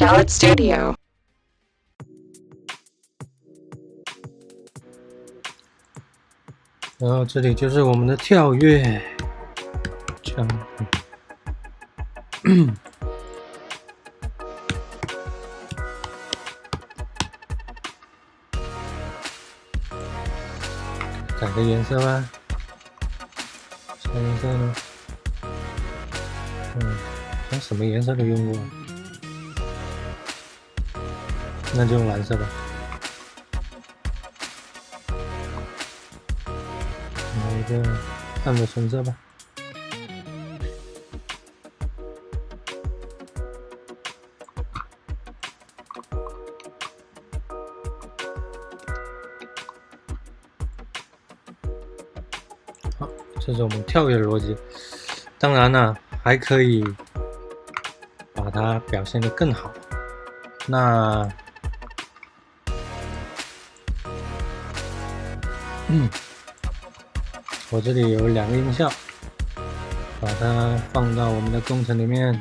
Shallot Studio。然后这里就是我们的跳跃，这样，改个颜色吧，啥颜色呢？像什么颜色都用过，那就用蓝色吧。来一个暗的橙色吧。好，这是我们跳跃的逻辑。当然了，还可以把它表现得更好。那，我这里有两个音效，把它放到我们的工程里面。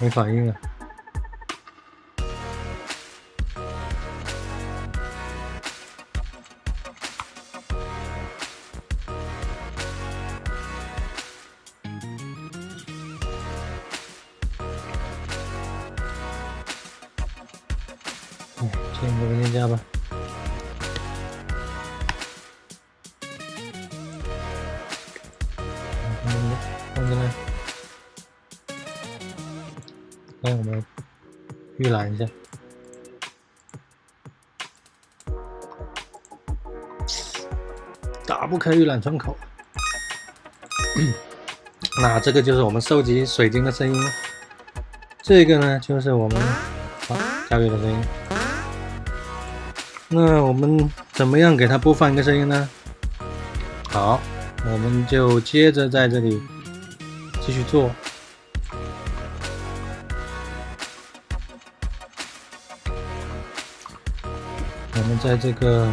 没反应了。建个文件夹吧。放进来。来，我们预览一下。打不开预览窗口。那这个就是我们收集水晶的声音了。这个呢，就是我们跳跃的声音。那我们怎么样给它播放一个声音呢？好，我们就接着在这里继续做。我们在这个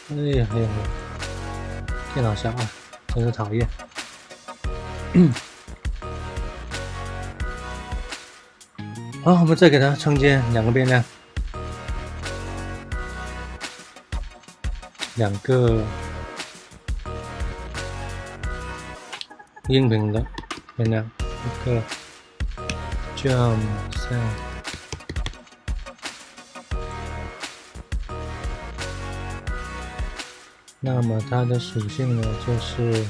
哎呀，电脑小啊，真是讨厌。好，我们再给它创建两个变量，两个音频的变量，一个 jump sound。那么它的属性呢，就是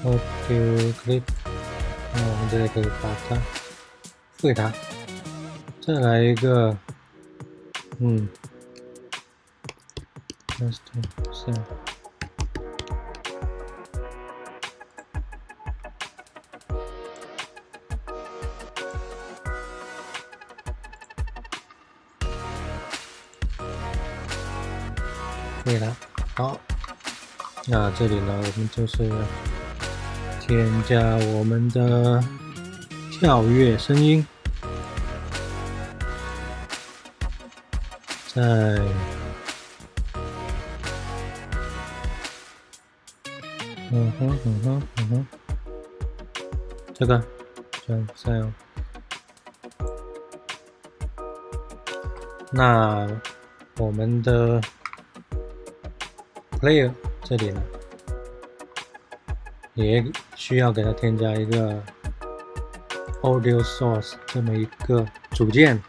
audio clip， 那我们这里可以把它赋给它，再来一个custom sound。对了，好，那这里呢，我们就是添加我们的跳跃声音，在这个jump sound。那我们的 player 这里呢，也需要给它添加一个 audio source 这么一个组件。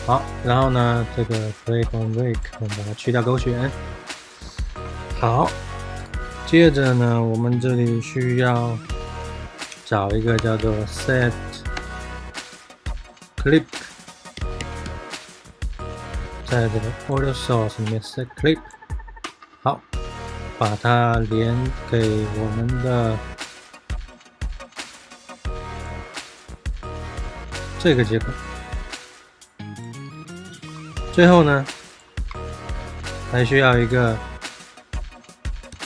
好，然后呢，这个 break on break 我们把它去掉勾选。好，接着呢，我们这里需要找一个叫做 set clip 在这个 Audio Source 里面 Set Clip， 好，把它连给我们的这个接口。最后呢，还需要一个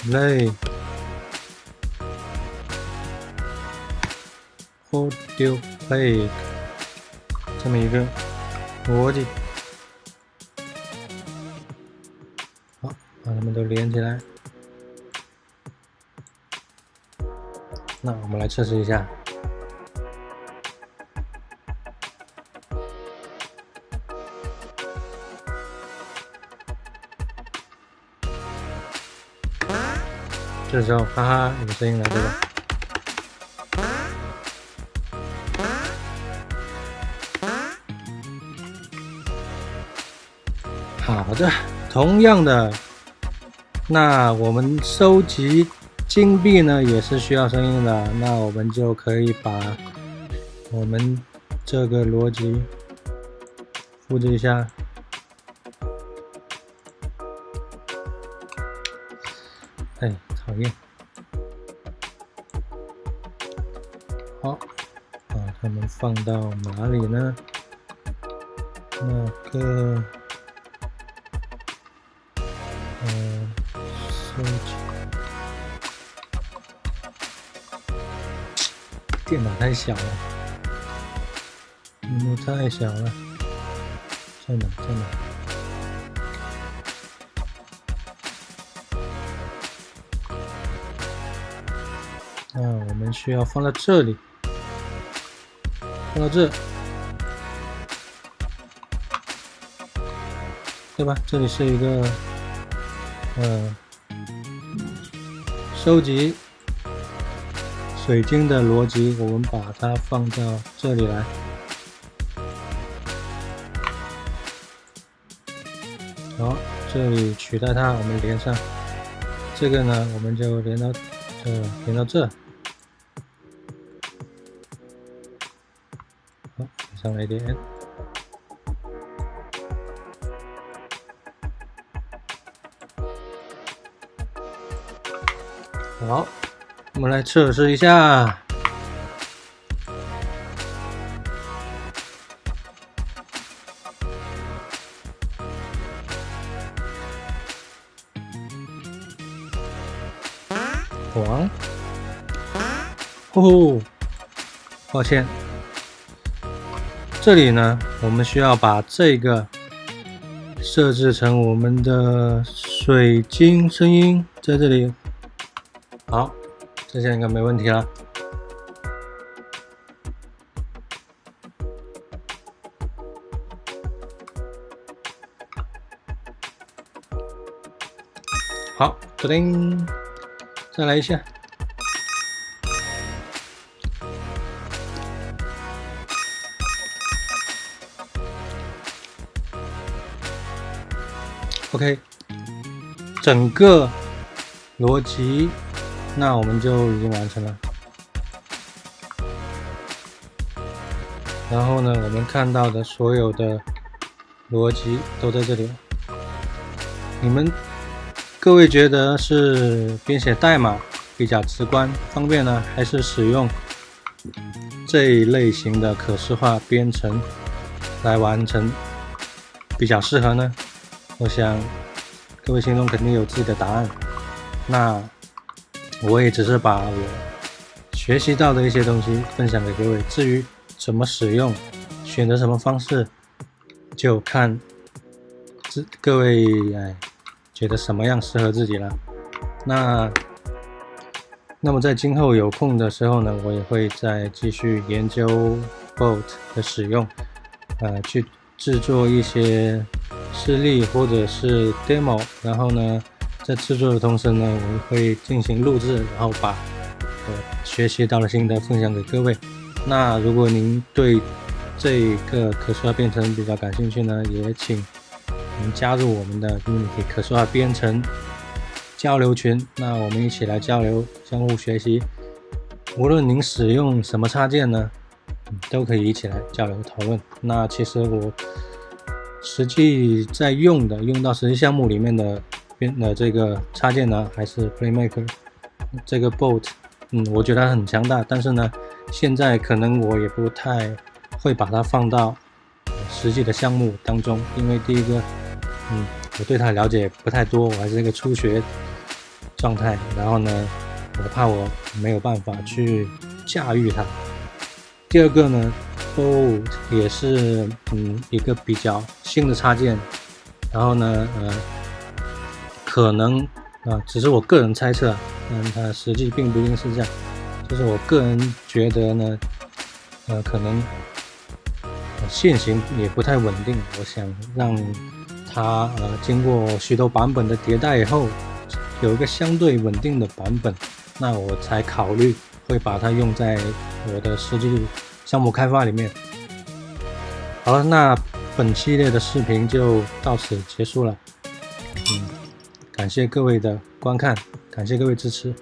Play Audio Play 这么一个逻辑。好，把它们都连起来。那我们来测试一下。这时候，哈哈，有声音了，对吧？好的，同样的，那我们收集金币呢，也是需要声音的。那我们就可以把我们这个逻辑复制一下。哎，讨厌！好，把它们放到哪里呢？那个，收集。电脑太小了，屏幕太小了，在哪？在哪？那我们需要放到这里，放到这，对吧？这里是一个收集水晶的逻辑，我们把它放到这里来。好，这里取代它，我们连上。这个呢，我们就连到这。好，上来一点。好，我们来测试一下。黄，哦，抱歉，这里呢，我们需要把这个设置成我们的水晶声音，在这里。好，这下应该没问题了。好，叮，再来一下。OK， 整个逻辑，那我们就已经完成了。然后呢，我们看到的所有的逻辑都在这里。你们各位觉得是编写代码比较直观方便呢，还是使用这一类型的可视化编程来完成比较适合呢？我想各位心中肯定有自己的答案。那我也只是把我学习到的一些东西分享给各位，至于怎么使用，选择什么方式，就看各位觉得什么样适合自己了。那么在今后有空的时候呢，我也会再继续研究 Bolt 的使用，去制作一些示例或者是 demo， 然后呢，在制作的同时呢，我会进行录制，然后把我学习到的心得分享给各位。那如果您对这个可视化编程比较感兴趣呢，也请您加入我们的 Unity 可视化编程交流群，那我们一起来交流，相互学习。无论您使用什么插件呢，都可以一起来交流讨论。那其实我实际在用到实际项目里面的这个插件呢，还是 Playmaker 这个 Bolt，我觉得它很强大，但是呢，现在可能我也不太会把它放到实际的项目当中，因为第一个，我对它了解不太多，我还是一个初学状态，然后呢，我怕我没有办法去驾驭它。第二个呢 ，Bolt 也是一个比较新的插件，然后呢，可能只是我个人猜测，它实际并不一定是这样，就是我个人觉得呢，可能线型也不太稳定，我想让它经过许多版本的迭代以后，有一个相对稳定的版本，那我才考虑会把它用在我的实际项目开发里面。好了，那本系列的视频就到此结束了。感谢各位的观看，感谢各位支持。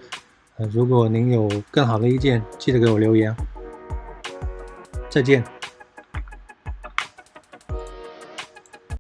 如果您有更好的意见，记得给我留言。再见。